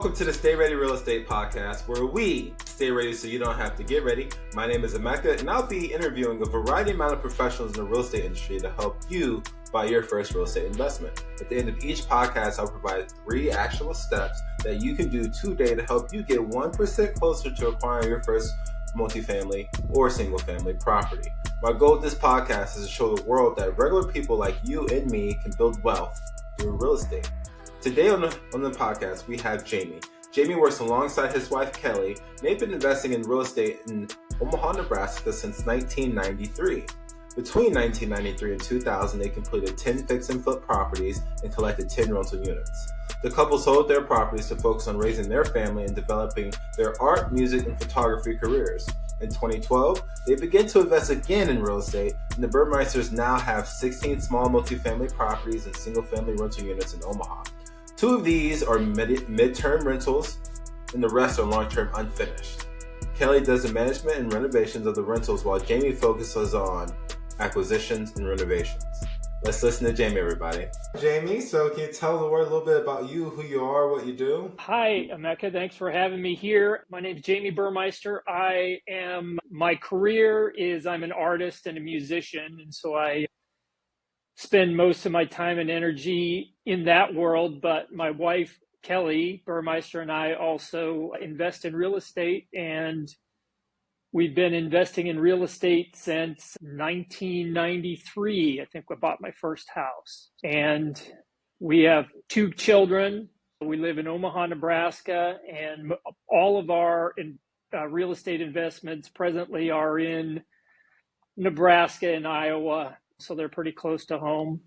Welcome to the Stay Ready Real Estate Podcast, where we stay ready so you don't have to get ready. My name is Emeka, and I'll be interviewing a variety amount of professionals in the real estate industry to help you buy your first real estate investment. At the end of each podcast, I'll provide 3 actionable steps that you can do today to help you get 1% closer to acquiring your first multifamily or single-family property. My goal with this podcast is to show the world that regular people like you and me can build wealth through real estate. Today on the podcast, we have Jamie. Jamie works alongside his wife, Kelly, and they've been investing in real estate in Omaha, Nebraska since 1993. Between 1993 and 2000, they completed 10 fix and flip properties and collected 10 rental units. The couple sold their properties to focus on raising their family and developing their art, music, and photography careers. In 2012, they began to invest again in real estate, and the Burmeisters now have 16 small multifamily properties and single-family rental units in Omaha. 2 of these are mid-term rentals, and the rest are long-term unfinished. Kelly does the management and renovations of the rentals, while Jamie focuses on acquisitions and renovations. Let's listen to Jamie, everybody. Jamie, so can you tell the world a little bit about you, who you are, what you do? Hi, Emeka. Thanks for having me here. My name is Jamie Burmeister. My career is I'm an artist and a musician, and so I spend most of my time and energy in that world. But my wife, Kelly Burmeister, and I also invest in real estate, and we've been investing in real estate since 1993. I think I bought my first house, and we have 2 children. We live in Omaha, Nebraska, and all of our real estate investments presently are in Nebraska and Iowa. So they're pretty close to home,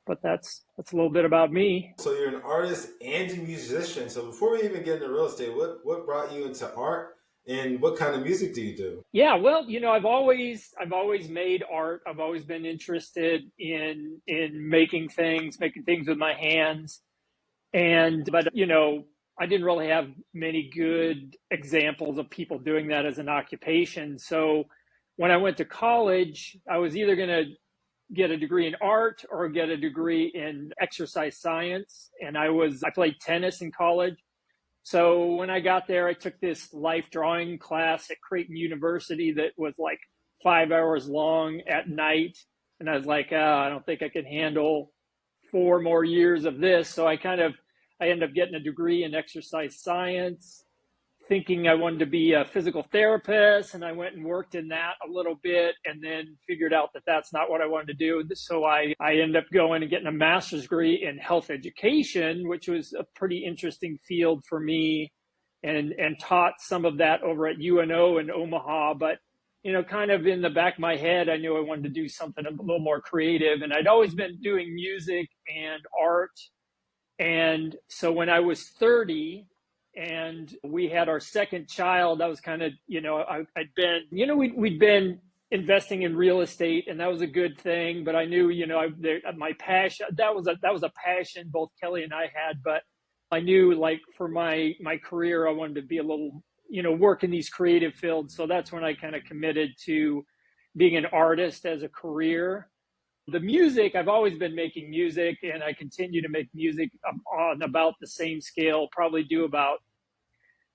but that's a little bit about me. So you're an artist and a musician. So before we even get into real estate, what brought you into art, and what kind of music do you do? Yeah, well, I've always made art. I've always been interested in making things with my hands, but I didn't really have many good examples of people doing that as an occupation. So when I went to college, I was either going to get a degree in art or get a degree in exercise science. And I played tennis in college. So when I got there, I took this life drawing class at Creighton University that was like 5 hours long at night. And I was like, I don't think I can handle 4 more years of this. So I ended up getting a degree in exercise science, thinking I wanted to be a physical therapist, and I went and worked in that a little bit and then figured out that that's not what I wanted to do. So I ended up going and getting a master's degree in health education, which was a pretty interesting field for me, and taught some of that over at UNO in Omaha. But, kind of in the back of my head, I knew I wanted to do something a little more creative, and I'd always been doing music and art. And so when I was 30, and we had our second child, I was kind of, we'd been investing in real estate, and that was a good thing. But I knew, my passion, that was a passion both Kelly and I had. But I knew, like, for my career, I wanted to be a little, work in these creative fields. So that's when I kind of committed to being an artist as a career. The music, I've always been making music, and I continue to make music on about the same scale, probably do about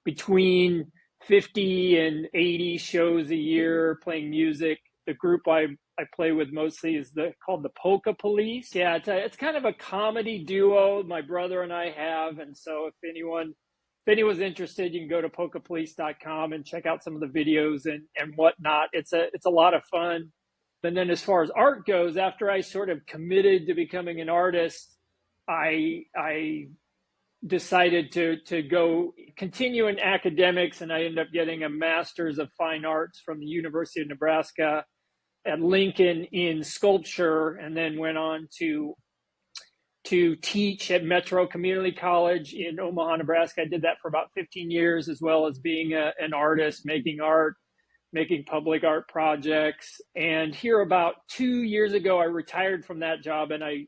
between 50 and 80 shows a year playing music. The group I play with mostly is called the Polka Police. Yeah, it's kind of a comedy duo my brother and I have. And so if anyone's interested, you can go to polkapolice.com and check out some of the videos and whatnot. It's a lot of fun. And then as far as art goes, after I sort of committed to becoming an artist, I decided to go continue in academics, and I ended up getting a master's of fine arts from the University of Nebraska at Lincoln in sculpture, and then went on to teach at Metro Community College in Omaha, Nebraska. I did that for about 15 years, as well as being an artist, making art, making public art projects. And here about 2 years ago, I retired from that job, and I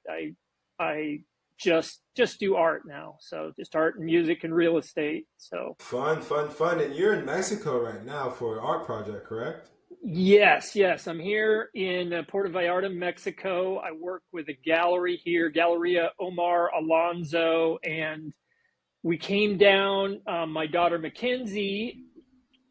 just do art now. So just art and music and real estate. So Fun. And you're in Mexico right now for an art project, correct? Yes. I'm here in Puerto Vallarta, Mexico. I work with a gallery here, Galleria Omar Alonso, and we came down. My daughter Mackenzie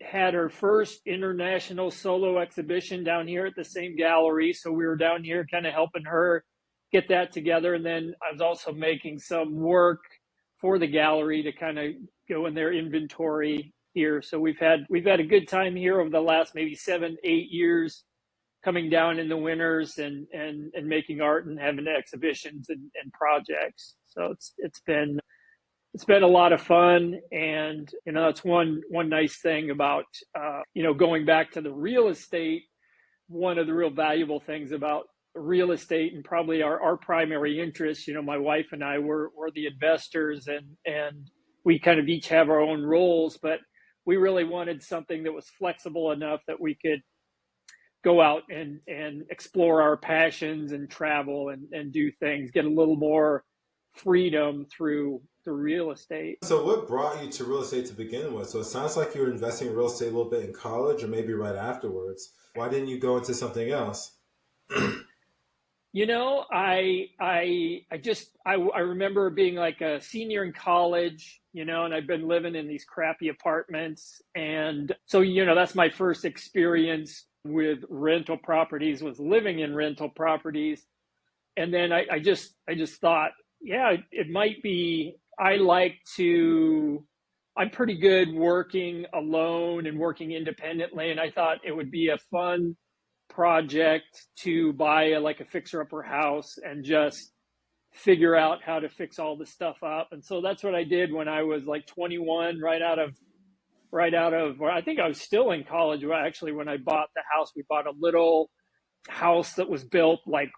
had her first international solo exhibition down here at the same gallery. So we were down here kind of helping her get that together. And then I was also making some work for the gallery to kind of go in their inventory here. So we've had a good time here over the last maybe 7-8 years, coming down in the winters and making art and having exhibitions and projects. So it's been a lot of fun. And that's one nice thing about going back to the real estate. One of the real valuable things about real estate, and probably our primary interest, my wife and I were the investors, and we kind of each have our own roles, but we really wanted something that was flexible enough that we could go out and explore our passions and travel and do things, get a little more freedom through real estate. So what brought you to real estate to begin with? So it sounds like you were investing in real estate a little bit in college or maybe right afterwards. Why didn't you go into something else? I remember being like a senior in college, and I've been living in these crappy apartments. And so, that's my first experience with rental properties, was living in rental properties. And then I just thought, yeah, it might be, I'm pretty good working alone and working independently. And I thought it would be a fun project to buy a fixer-upper house and just figure out how to fix all the stuff up. And so that's what I did when I was like 21, right out of, well, I think I was still in college. Actually, when I bought the house, we bought a little house that was built like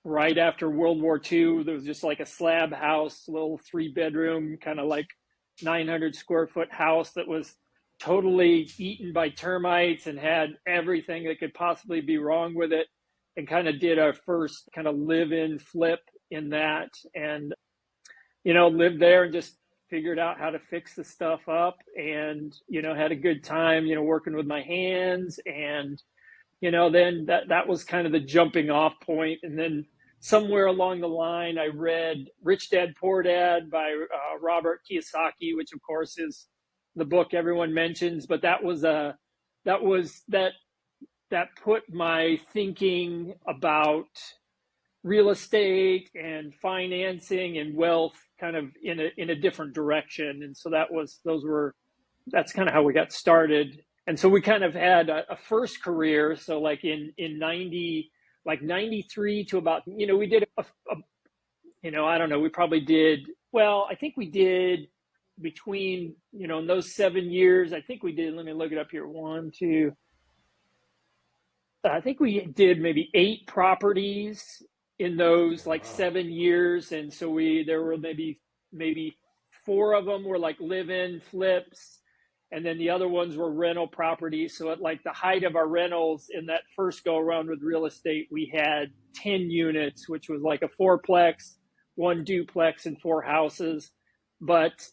right after World War II. There was just like a slab house, little 3-bedroom, kind of like 900 square foot house that was totally eaten by termites and had everything that could possibly be wrong with it, and kind of did our first kind of live-in flip in that, and lived there and just figured out how to fix the stuff up, and had a good time working with my hands. And then that was kind of the jumping off point. And then somewhere along the line, I read Rich Dad Poor Dad by Robert Kiyosaki, which of course is the book everyone mentions. But that put my thinking about real estate and financing and wealth kind of in a different direction. And so that's kind of how we got started. And so we kind of had a first career. So like in 93 to about, we did I don't know, we probably did, well, I think we did between, in those 7 years, I think we did, let me look it up here. I think we did maybe 8 properties in those like 7 years. And so there were maybe 4 of them were like live-in flips. And then the other ones were rental properties. So at like the height of our rentals in that first go around with real estate, we had 10 units, which was like a 4-plex, 1 duplex, and 4 houses. But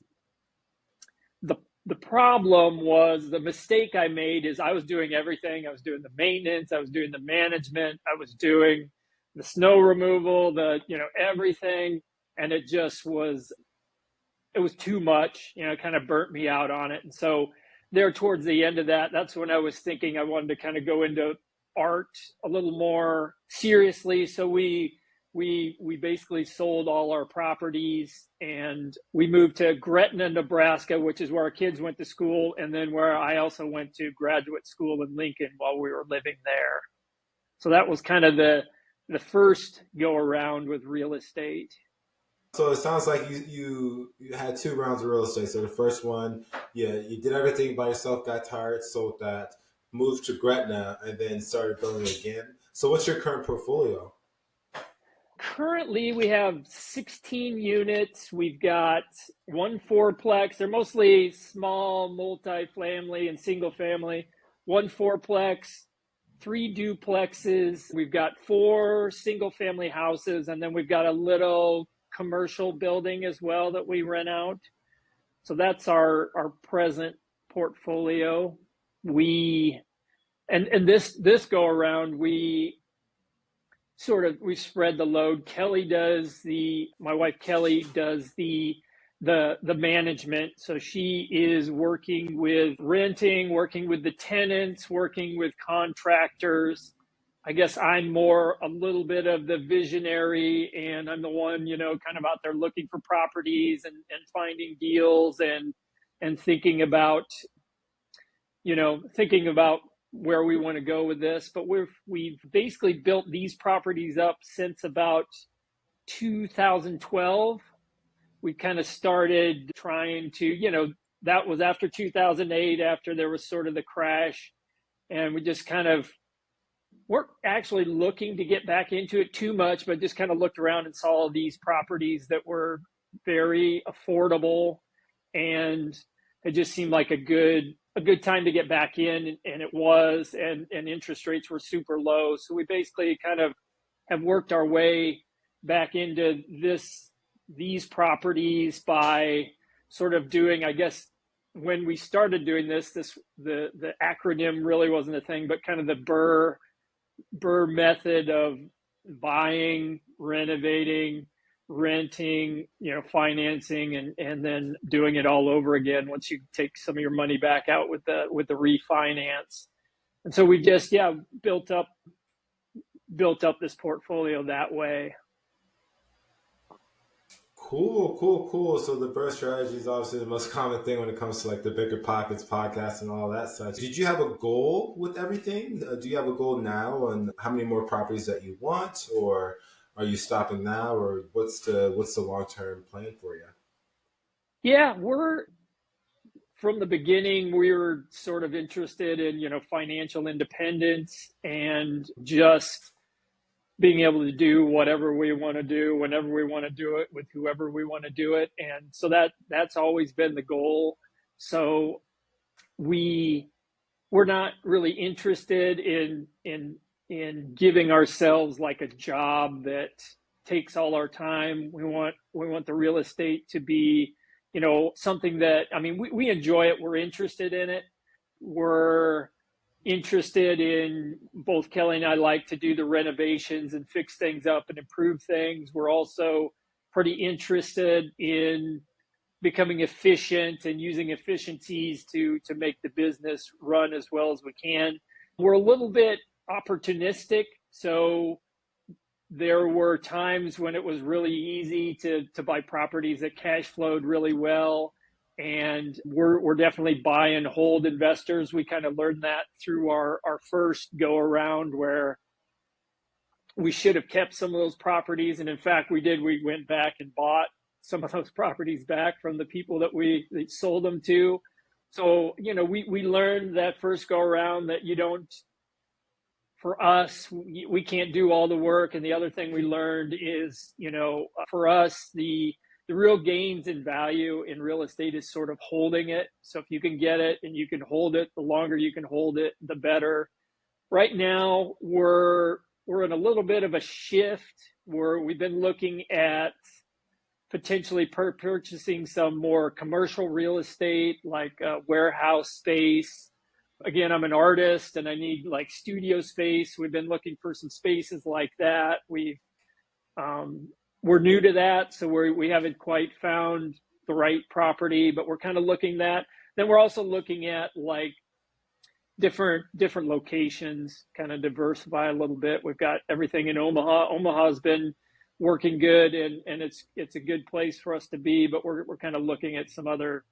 the problem was, the mistake I made is I was doing everything. I was doing the maintenance, I was doing the management, I was doing the snow removal, everything. And it was too much, kind of burnt me out on it. And so there towards the end of that, that's when I was thinking I wanted to kind of go into art a little more seriously. So we basically sold all our properties and we moved to Gretna, Nebraska, which is where our kids went to school, and then where I also went to graduate school in Lincoln while we were living there. So that was kind of the first go around with real estate. So it sounds like you had 2 rounds of real estate. So the first one, yeah, you did everything by yourself, got tired, sold that, moved to Gretna, and then started building again. So what's your current portfolio? Currently, we have 16 units. We've got 1 4-plex. They're mostly small multifamily and single family. 1 4-plex, 3 duplexes. We've got 4 single family houses, and then we've got a little commercial building as well that we rent out. So that's our present portfolio. And this go around, we spread the load. My wife Kelly does the the management. So she is working with renting, working with the tenants, working with contractors. I guess I'm more a little bit of the visionary, and I'm the one, kind of out there looking for properties and finding deals and thinking about where we want to go with this. But we've basically built these properties up since about 2012. We kind of started trying to, that was after 2008, after there was sort of the crash, and we just kind of weren't actually looking to get back into it too much, but just kind of looked around and saw these properties that were very affordable, and it just seemed like a good time to get back in, and it was, and interest rates were super low. So we basically kind of have worked our way back into these properties by sort of doing, I guess, when we started doing the acronym really wasn't a thing, but kind of the Burr method of buying, renovating, renting, financing, and then doing it all over again once you take some of your money back out with the refinance. And so we just built up this portfolio that way. Cool. So the burst strategy is obviously the most common thing when it comes to like the Bigger Pockets podcast and all that such. Did you have a goal with everything? Do you have a goal now on how many more properties that you want, or are you stopping now, or what's the long-term plan for you? Yeah, from the beginning, we were sort of interested in, financial independence and just being able to do whatever we want to do, whenever we want to do it, with whoever we want to do it. And so that's always been the goal. So we're not really interested in giving ourselves like a job that takes all our time. We want the real estate to be, something that, we enjoy it. We're interested in it. We're interested in, both Kelly and I like to do the renovations and fix things up and improve things. We're also pretty interested in becoming efficient and using efficiencies to make the business run as well as we can. We're a little bit opportunistic. So there were times when it was really easy to buy properties that cash flowed really well. And we're definitely buy and hold investors. We kind of learned that through our first go around, where we should have kept some of those properties. And in fact, we did. We went back and bought some of those properties back from the people that we sold them to. So, we learned that first go around that for us, we can't do all the work. And the other thing we learned is, for us, the real gains in value in real estate is sort of holding it. So if you can get it and you can hold it, the longer you can hold it, the better. Right now, we're in a little bit of a shift where we've been looking at potentially purchasing some more commercial real estate, like warehouse space. Again, I'm an artist and I need like studio space. We've been looking for some spaces like that. We're new to that, so we haven't quite found the right property, but we're kind of looking at that. Then we're also looking at like different locations, kind of diversify a little bit. We've got everything in Omaha. Omaha's been working good, and it's a good place for us to be, but we're kind of looking at some other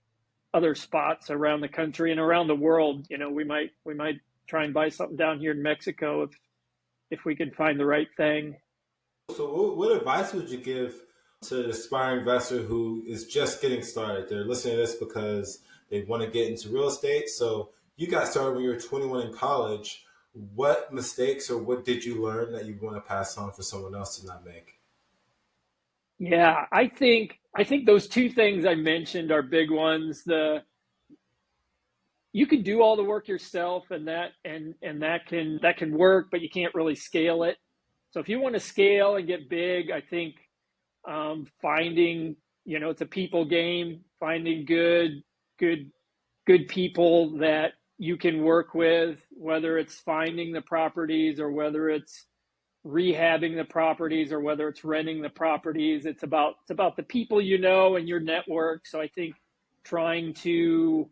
spots around the country and around the world. We might try and buy something down here in Mexico if we can find the right thing. So what advice would you give to an aspiring investor who is just getting started? They're listening to this because they want to get into real estate. So you got started when you were 21 in college. What mistakes or what did you learn that you want to pass on for someone else to not make? Yeah, I think those two things I mentioned are big ones. You can do all the work yourself, and that can work, but you can't really scale it. So if you want to scale and get big, I think finding, it's a people game, finding good people that you can work with, whether it's finding the properties or whether it's, rehabbing the properties or whether it's renting the properties. It's about the people you know and your network. So I think trying to,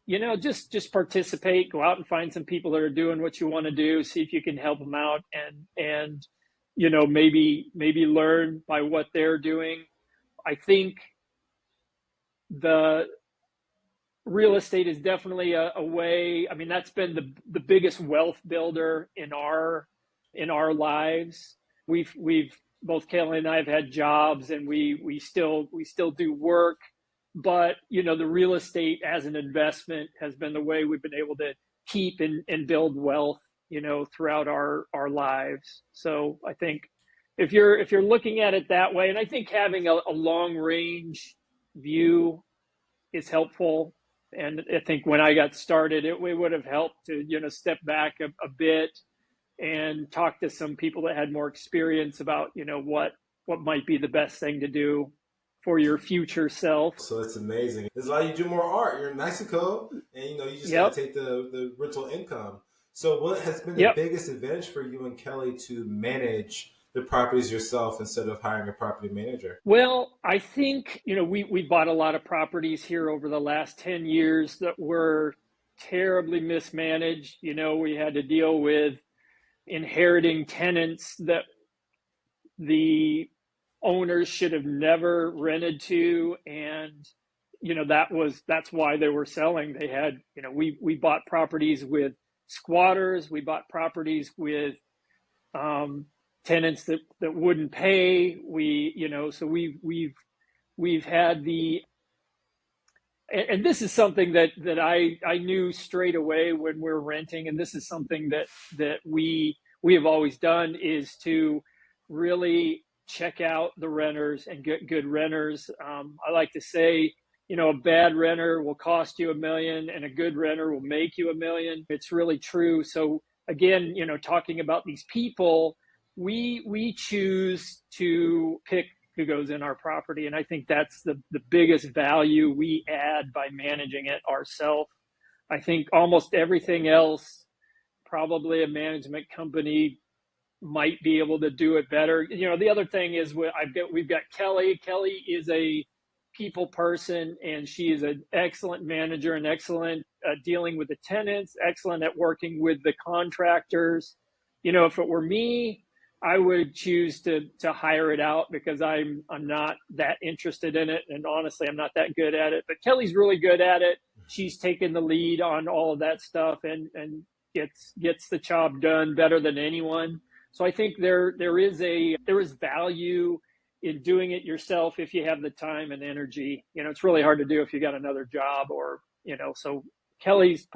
just participate, go out and find some people that are doing what you want to do, see if you can help them out, and maybe learn by what they're doing. I think the real estate is definitely a way. I mean, that's been the biggest wealth builder in our lives. We've both Kelly and I have had jobs, and we still do work, but the real estate as an investment has been the way we've been able to keep and build wealth, throughout our lives. So I think if you're looking at it that way, and I think having a long range view is helpful. And I think when I got started, it would have helped to, step back a bit and talk to some people that had more experience about, what might be the best thing to do for your future self. So it's amazing. It's like you do more art. You're in Mexico, and you just gotta take the rental income. So what has been the biggest advantage for you and Kelly to manage the properties yourself instead of hiring a property manager? Well, I think, we bought a lot of properties here over the last 10 years that were terribly mismanaged. We had to deal with inheriting tenants that the owners should have never rented to. And, that's why they were selling. They had, we bought properties with squatters. We bought properties with, tenants that wouldn't pay. So we've had and this is something that I knew straight away when we're renting. And this is something that we have always done, is to really check out the renters and get good renters. I like to say, a bad renter will cost you $1 million and a good renter will make you $1 million. It's really true. So again, talking about these people, we choose to pick who goes in our property. And I think that's the biggest value we add by managing it ourselves. I think almost everything else, probably a management company might be able to do it better. The other thing is we've got Kelly. Kelly is a people person, and she is an excellent manager and excellent dealing with the tenants, excellent at working with the contractors. If it were me, I would choose to hire it out because I'm not that interested in it. And honestly, I'm not that good at it, but Kelly's really good at it. She's taken the lead on all of that stuff and gets the job done better than anyone. So I think there is value in doing it yourself if you have the time and energy. It's really hard to do if you got another job so Kelly's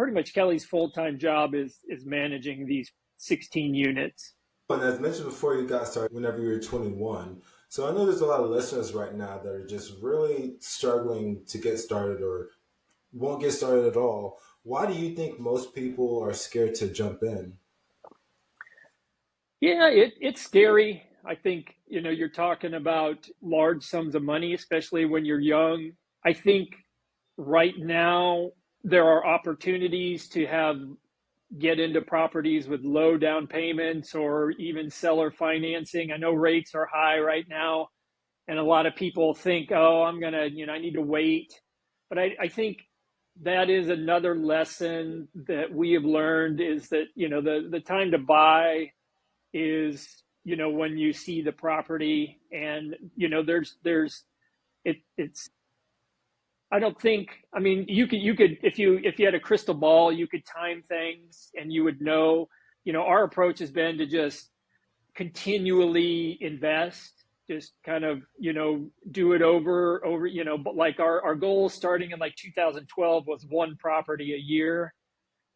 full-time job is managing these 16 units. And as mentioned before, you got started whenever you were 21. So I know there's a lot of listeners right now that are just really struggling to get started or won't get started at all. Why do you think most people are scared to jump in? Yeah, it's scary. I think, you're talking about large sums of money, especially when you're young. I think right now there are opportunities to get into properties with low down payments or even seller financing. I know rates are high right now, and a lot of people think, I need to wait. But I think that is another lesson that we have learned, is that, the time to buy is, when you see the property. And, it's I don't think, you could, if you had a crystal ball, you could time things and you would know. Our approach has been to just continually invest, just kind of, do it over, but like our goal starting in like 2012 was one property a year.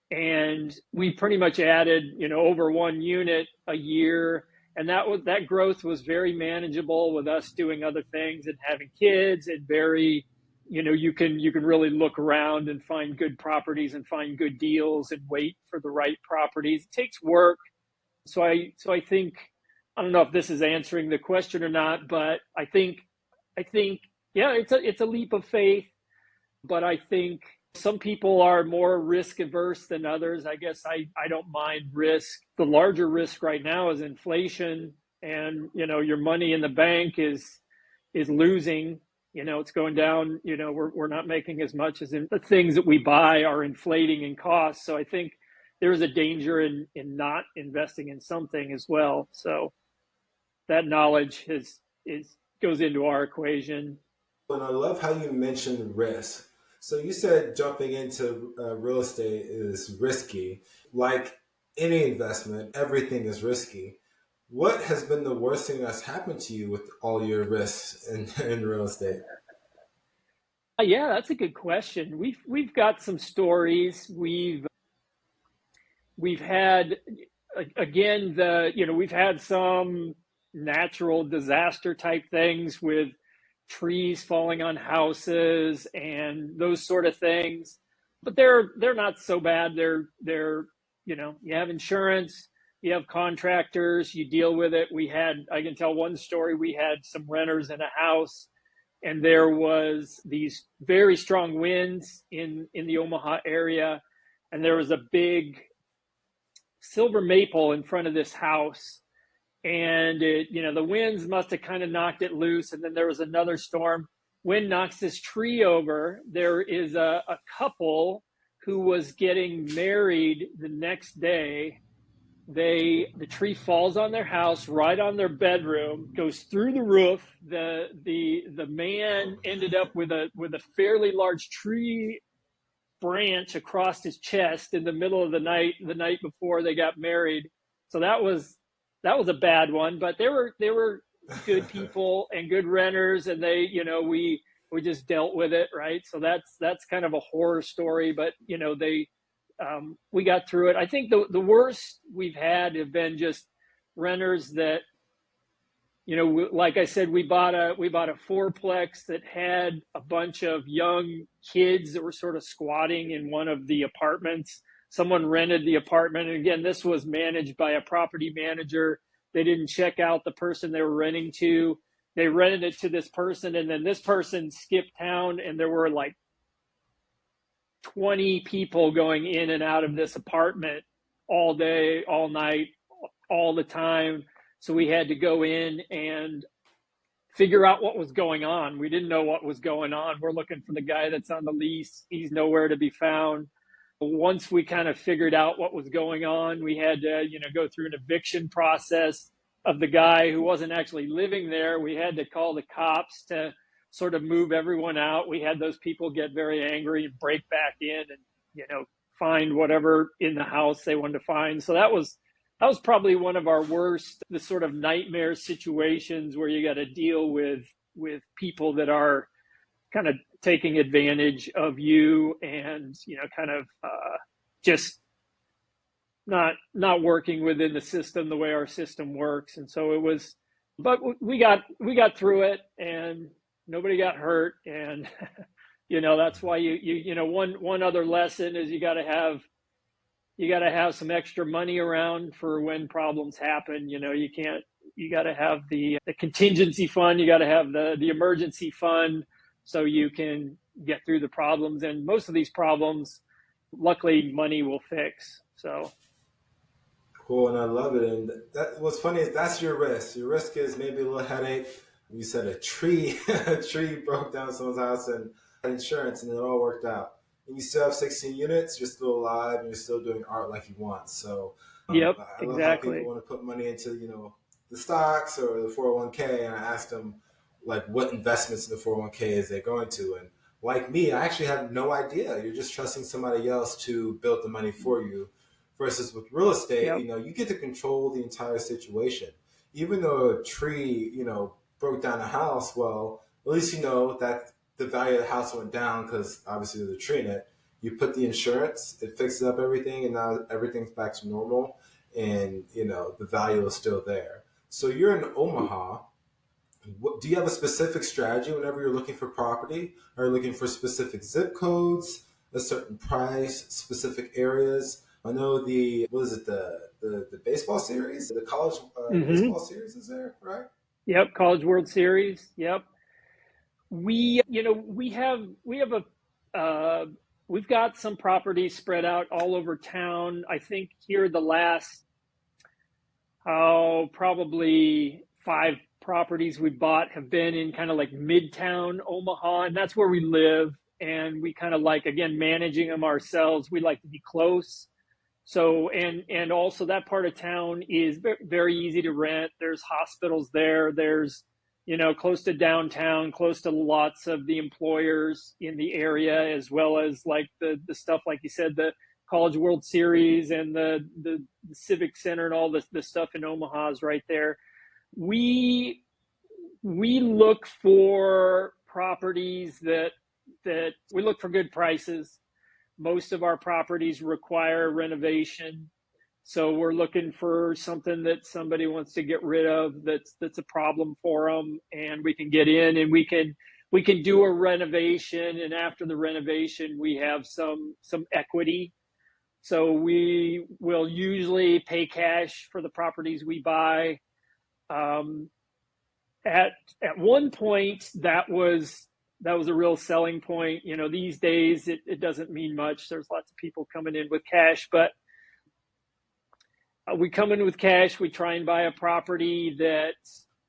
And we pretty much added, over one unit a year. And that growth was very manageable with us doing other things and having kids, and very, you can really look around and find good properties and find good deals and wait for the right properties. It takes work. So I think, I don't know if this is answering the question or not, but I think, yeah, it's a leap of faith, but I think some people are more risk averse than others. I guess I don't mind risk. The larger risk right now is inflation. and your money in the bank is losing. It's going down. We're not making as much as the things that we buy are inflating in cost. So I think there's a danger in not investing in something as well. So that knowledge goes into our equation. And I love how you mentioned risk. So you said jumping into real estate is risky. Like any investment, everything is risky. What has been the worst thing that's happened to you with all your risks in real estate? Yeah, that's a good question. We've got some stories. We've had, again, we've had some natural disaster type things with trees falling on houses and those sort of things, but they're not so bad. They're you have insurance, you have contractors, you deal with it. I can tell one story. We had some renters in a house, and there was these very strong winds in the Omaha area, and there was a big silver maple in front of this house, and the winds must have kind of knocked it loose, and then there was another storm. Wind knocks this tree over. There is a couple who was getting married the next day. The tree falls on their house, right on their bedroom, goes through the roof. The man ended up with a fairly large tree branch across his chest in the middle of the night before they got married. So that was a bad one, but they were good people and good renters, and we just dealt with it, right? So that's kind of a horror story, but we got through it. I think the worst we've had have been just renters that, like I said, we bought a fourplex that had a bunch of young kids that were sort of squatting in one of the apartments. Someone rented the apartment, and again, this was managed by a property manager. They didn't check out the person they were renting to. They rented it to this person, and then this person skipped town, and there were like 20 people going in and out of this apartment all day, all night, all the time. So we had to go in and figure out what was going on. We didn't know what was going on. We're looking for the guy that's on the lease. He's nowhere to be found. Once we kind of figured out what was going on, we had to, go through an eviction process of the guy who wasn't actually living there. We had to call the cops to sort of move everyone out. We had those people get very angry and break back in and, find whatever in the house they wanted to find. So that was probably one of our worst, the sort of nightmare situations where you got to deal with people that are kind of taking advantage of you and, kind of just not working within the system the way our system works. And so it was, but we got through it, and nobody got hurt. And, that's why one other lesson is you got to have some extra money around for when problems happen. You got to have the contingency fund. You got to have the emergency fund so you can get through the problems. And most of these problems, luckily, money will fix. So. Cool, and I love it. And what's funny is that's your risk. Your risk is maybe a little headache. You said a tree broke down someone's house and insurance, and it all worked out. And you still have 16 units. You're still alive, and you're still doing art like you want. So, Yep, I love exactly. how people want to put money into the stocks or the 401k, and I asked them like what investments in the 401k is they going to, and like me, I actually have no idea. You're just trusting somebody else to build the money for you. Versus with real estate, Yep. You get to control the entire situation. Even though a tree, broke down a house, well, at least you know that the value of the house went down because obviously there's a tree in it. You put the insurance, it fixes up everything, and now everything's back to normal, and the value is still there. So you're in Omaha. Do you have a specific strategy whenever you're looking for property? Are you looking for specific zip codes, a certain price, specific areas? I know the baseball series, the college baseball series is there, right? Yep, College World Series. Yep. We we've got some properties spread out all over town. I think here the last Probably 5 properties we bought have been in kind of like midtown Omaha, and that's where we live. And we kind of like, again, managing them ourselves. We like to be close. So, and also that part of town is very easy to rent. There's hospitals there. There's, close to downtown, close to lots of the employers in the area, as well as like the stuff, like you said, the College World Series and the Civic Center and all the stuff in Omaha is right there. We look for properties that we look for good prices. Most of our properties require renovation. So we're looking for something that somebody wants to get rid of that's a problem for them, and we can get in and we can do a renovation, and after the renovation we have some equity. So we will usually pay cash for the properties we buy. At one point that was a real selling point. These days it doesn't mean much. There's lots of people coming in with cash, but we come in with cash. We try and buy a property that,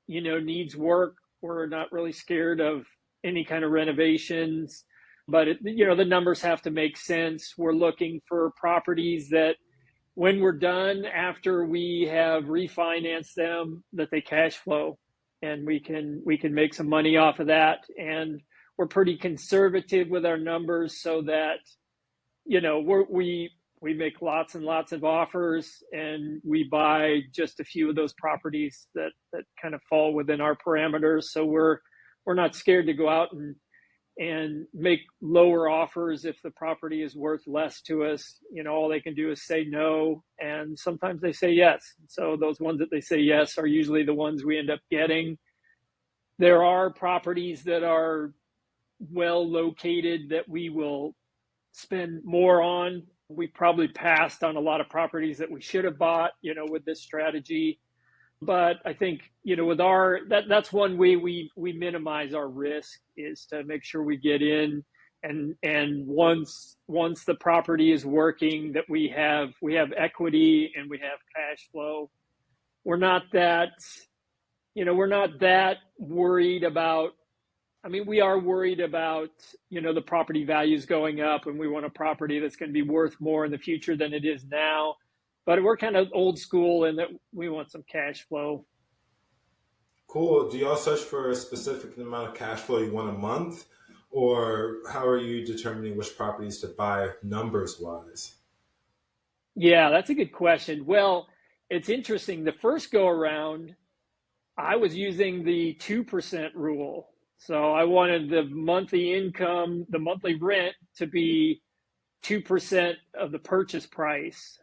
needs work. We're not really scared of any kind of renovations, but the numbers have to make sense. We're looking for properties that when we're done, after we have refinanced them, that they cash flow and we can make some money off of that. And we're pretty conservative with our numbers so that, we make lots and lots of offers, and we buy just a few of those properties that kind of fall within our parameters. So we're not scared to go out and make lower offers if the property is worth less to us. All they can do is say no, and sometimes they say yes. So those ones that they say yes are usually the ones we end up getting. There are properties that are well located that we will spend more on. We probably passed on a lot of properties that we should have bought, with this strategy. But I think, with that's one way we minimize our risk, is to make sure we get in, and once the property is working, that we have equity and we have cash flow. We're not that worried about. We are worried about, the property values going up, and we want a property that's going to be worth more in the future than it is now. But we're kind of old school in that we want some cash flow. Cool. Do y'all search for a specific amount of cash flow you want a month? Or how are you determining which properties to buy numbers wise? Yeah, that's a good question. Well, it's interesting. The first go around, I was using the 2% rule. So I wanted the monthly income, the monthly rent, to be 2% of the purchase price.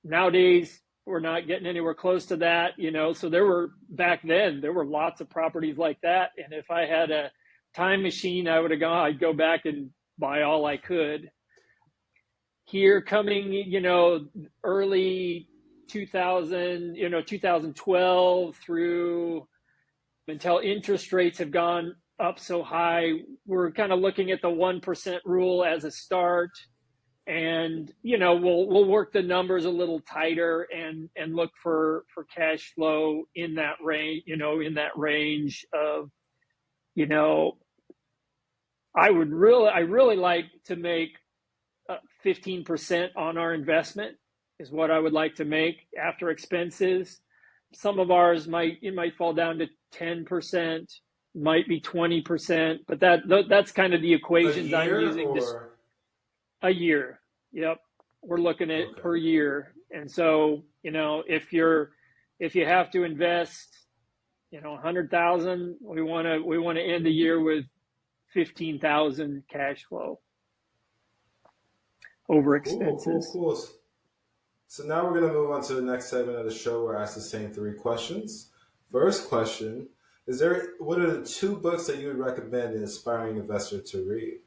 Nowadays, we're not getting anywhere close to that, So back then, there were lots of properties like that. And if I had a time machine, I'd go back and buy all I could. Here coming, early 2012 through until interest rates have gone up so high, we're kind of looking at the 1% rule as a start, and we'll work the numbers a little tighter and look for cash flow in that range, of, I really like to make 15% on our investment is what I would like to make after expenses. Some of ours might fall down to 10%, might be 20%, but that's kind of the equations I'm using. A year. Yep. We're looking at per year. And so, if you have to invest, 100,000, we want to end the year with 15,000 cash flow over expenses. Cool. So now we're going to move on to the next segment of the show where I ask the same 3 questions. First question, what are the 2 books that you would recommend an aspiring investor to read?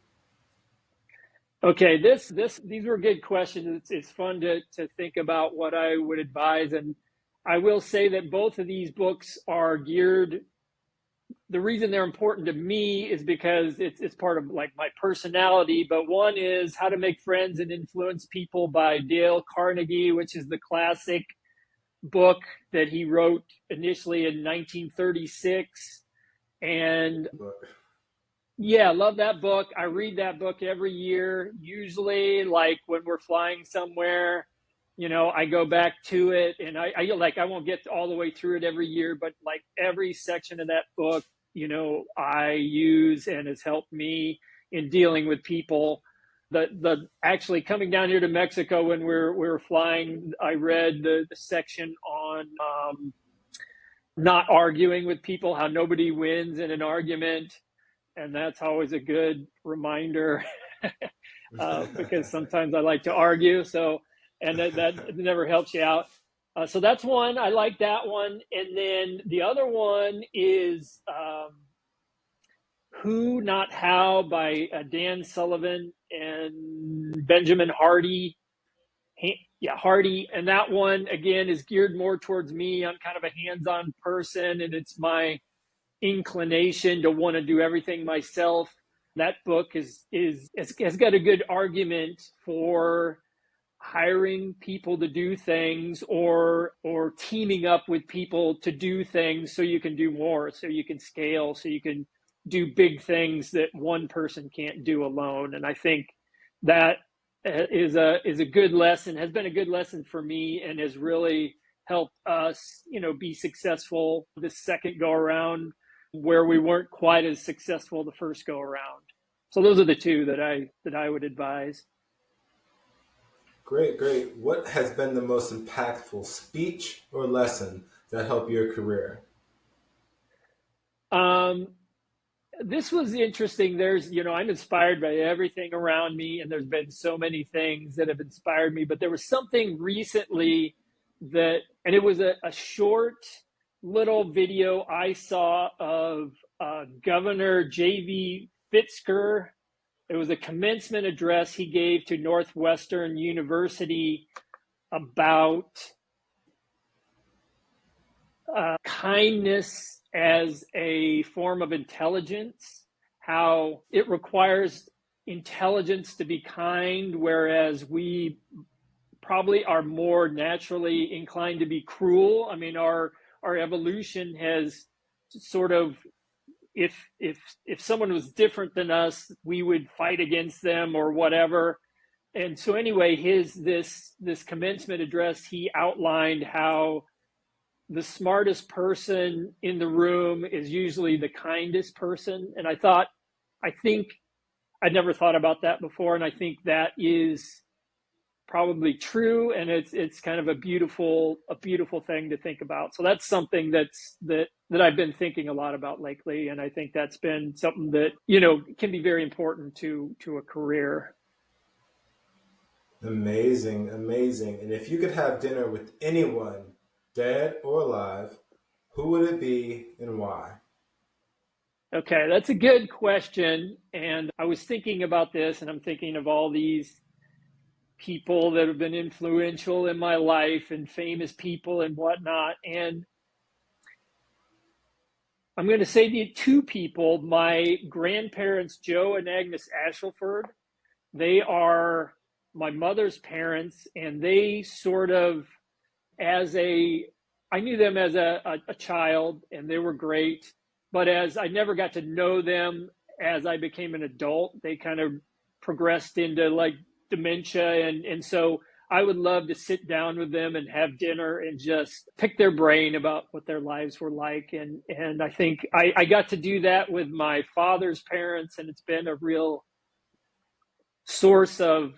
Okay, these were good questions. It's fun to think about what I would advise. And I will say that both of these books are geared. The reason they're important to me is because it's part of like my personality. But one is How to Make Friends and Influence People by Dale Carnegie, which is the classic book that he wrote initially in 1936. And yeah, love that book. I read that book every year, usually like when we're flying somewhere, I go back to it, and I won't get all the way through it every year, but like every section of that book, I use and has helped me in dealing with people. The actually coming down here to Mexico when we were flying, I read the section on not arguing with people, how nobody wins in an argument. And that's always a good reminder because sometimes I like to argue. So, and that never helps you out. So that's one. I like that one. And then the other one is Who Not How by Dan Sullivan and Benjamin Hardy. Yeah, Hardy. And that one, again, is geared more towards me. I'm kind of a hands-on person, and it's my inclination to want to do everything myself. That book has got a good argument for hiring people to do things or teaming up with people to do things so you can do more, so you can scale, so you can do big things that one person can't do alone. And I think that is a good lesson, has been a good lesson for me, and has really helped us, be successful the second go around where we weren't quite as successful the first go around. So those are the two that I would advise. Great, great. What has been the most impactful speech or lesson that helped your career? This was interesting. I'm inspired by everything around me, and there's been so many things that have inspired me, but there was something recently and it was a short little video I saw of Governor J.V. Fitzker. It was a commencement address he gave to Northwestern University about kindness as a form of intelligence, how it requires intelligence to be kind, whereas we probably are more naturally inclined to be cruel. I mean, our evolution has sort of, if someone was different than us, we would fight against them or whatever. And so anyway, this commencement address, he outlined how the smartest person in the room is usually the kindest person. And I think I'd never thought about that before, and I think that is probably true, and it's kind of a beautiful thing to think about. So that's something that I've been thinking a lot about lately, and I think that's been something that can be very important to a career. Amazing, amazing. And if you could have dinner with anyone, dead or alive, who would it be and why? Okay, that's a good question, and I was thinking about this, and I'm thinking of all these people that have been influential in my life and famous people and whatnot. And I'm going to say the two people, my grandparents, Joe and Agnes Ashelford. They are my mother's parents, and they sort of, I knew them as a child, and they were great. But as I never got to know them as I became an adult, they kind of progressed into like dementia. And so I would love to sit down with them and have dinner and just pick their brain about what their lives were like. And I think I got to do that with my father's parents, and it's been a real source of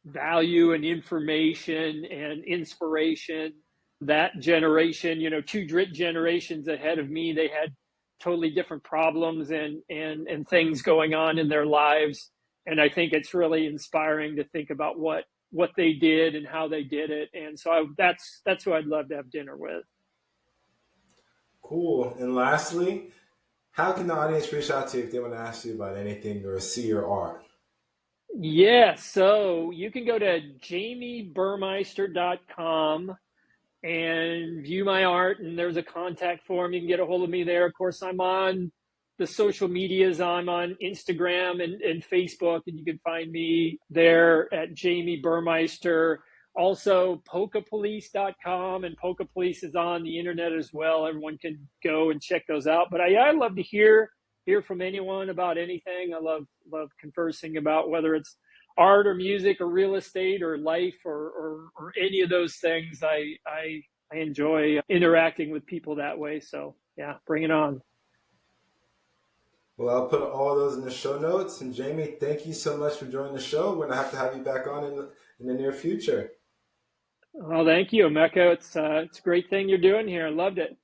value and information and inspiration. That generation, two generations ahead of me, they had totally different problems and things going on in their lives. And I think it's really inspiring to think about what they did and how they did it. And so that's who I'd love to have dinner with. Cool. And lastly, how can the audience reach out to you if they want to ask you about anything or see your art? Yeah, so you can go to jamieburmeister.com and view my art, and there's a contact form. You can get a hold of me there. Of course, I'm on the social medias. I'm on Instagram and Facebook, and you can find me there at Jamie Burmeister. Also, polkapolice.com, and Polka Police is on the internet as well. Everyone can go and check those out. But I love to hear from anyone about anything. I love conversing about whether it's art or music or real estate or life or any of those things. I enjoy interacting with people that way. So yeah, bring it on. Well, I'll put all those in the show notes. And Jamie, thank you so much for joining the show. We're going to have you back on in the near future. Well, thank you, Mecca. It's a great thing you're doing here. I loved it.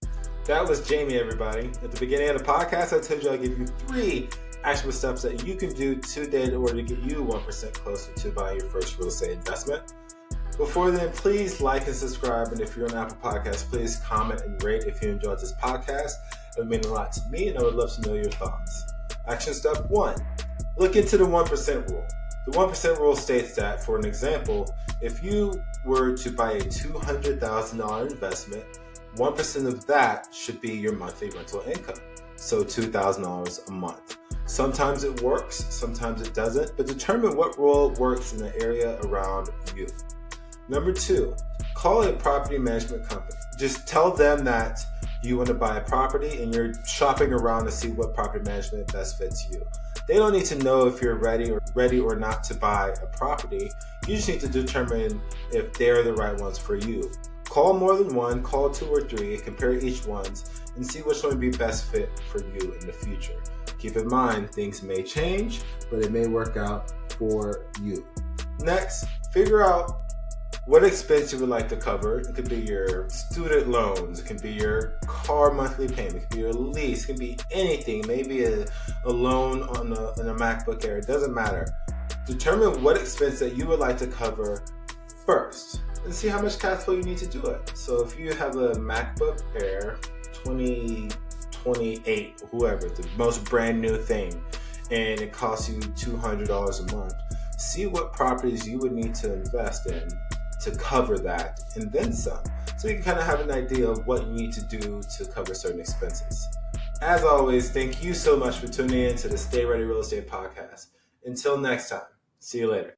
That was Jamie, everybody. At the beginning of the podcast, I told you I'll give you 3 actionable steps that you can do today in order to get you 1% closer to buying your first real estate investment. Before then, please like and subscribe. And if you're on Apple Podcasts, please comment and rate if you enjoyed this podcast. It would mean a lot to me, and I would love to know your thoughts. Action step 1, look into the 1% rule. The 1% rule states that, for an example, if you were to buy a $200,000 investment, 1% of that should be your monthly rental income, so $2,000 a month. Sometimes it works, sometimes it doesn't, but determine what rule works in the area around you. Number 2, call a property management company. Just tell them that you want to buy a property and you're shopping around to see what property management best fits you. They don't need to know if you're ready or not to buy a property. You just need to determine if they're the right ones for you. Call more than one, call 2 or 3, compare each ones, and see which one would be best fit for you in the future. Keep in mind, things may change, but it may work out for you. Next, figure out what expense you would like to cover. It could be your student loans, it can be your car monthly payment, it could be your lease, it can be anything, maybe a loan on a MacBook Air, it doesn't matter. Determine what expense that you would like to cover first and see how much cash flow you need to do it. So if you have a MacBook Air 2028, whoever, the most brand new thing, and it costs you $200 a month, see what properties you would need to invest in to cover that and then some. So you can kind of have an idea of what you need to do to cover certain expenses. As always, thank you so much for tuning in to the Stay Ready Real Estate Podcast. Until next time, see you later.